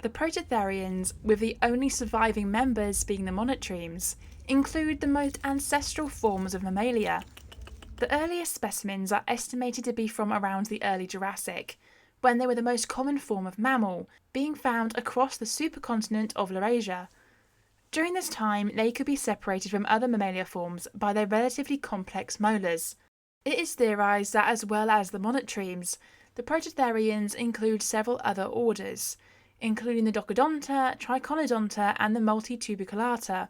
The Prototherians, with the only surviving members being the monotremes, include the most ancestral forms of mammalia. The earliest specimens are estimated to be from around the early Jurassic, when they were the most common form of mammal, being found across the supercontinent of Laurasia. During this time, they could be separated from other mammalia forms by their relatively complex molars. It is theorised that as well as the monotremes, the Prototherians include several other orders, including the Docodonta, Triconodonta, and the Multituberculata.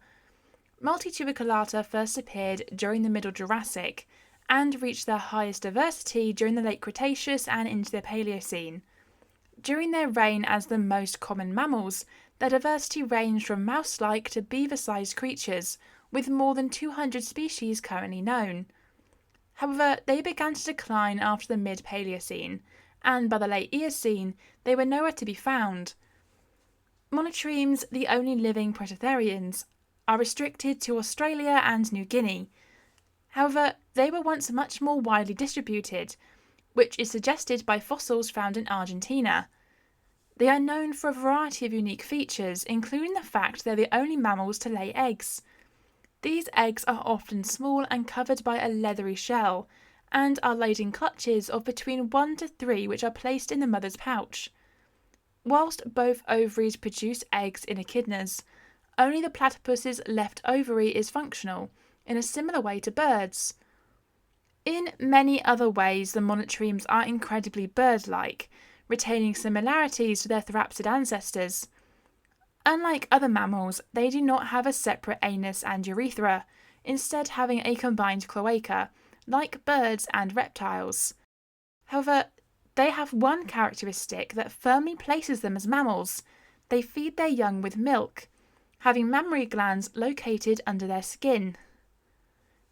Multituberculata first appeared during the Middle Jurassic and reached their highest diversity during the late Cretaceous and into the Paleocene. During their reign as the most common mammals, their diversity ranged from mouse-like to beaver-sized creatures, with more than 200 species currently known. However, they began to decline after the mid-Paleocene, and by the late Eocene, they were nowhere to be found. Monotremes, the only living Prototherians, are restricted to Australia and New Guinea. However, they were once much more widely distributed, which is suggested by fossils found in Argentina. They are known for a variety of unique features, including the fact they're the only mammals to lay eggs. These eggs are often small and covered by a leathery shell, and are laid in clutches of between 1 to 3 which are placed in the mother's pouch. Whilst both ovaries produce eggs in echidnas, only the platypus's left ovary is functional, in a similar way to birds. In many other ways, the monotremes are incredibly bird-like, retaining similarities to their therapsid ancestors. Unlike other mammals, they do not have a separate anus and urethra, instead having a combined cloaca, like birds and reptiles. However, they have one characteristic that firmly places them as mammals. They feed their young with milk, having mammary glands located under their skin.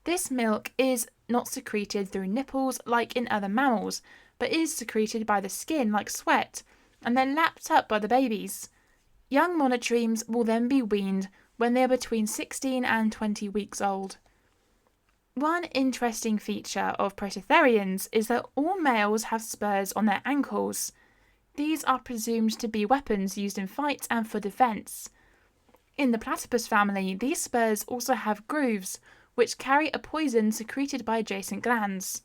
This milk is not secreted through nipples like in other mammals, but is secreted by the skin like sweat, and then lapped up by the babies. Young monotremes will then be weaned when they are between 16 and 20 weeks old. One interesting feature of Prototherians is that all males have spurs on their ankles. These are presumed to be weapons used in fights and for defence. In the platypus family, these spurs also have grooves, which carry a poison secreted by adjacent glands.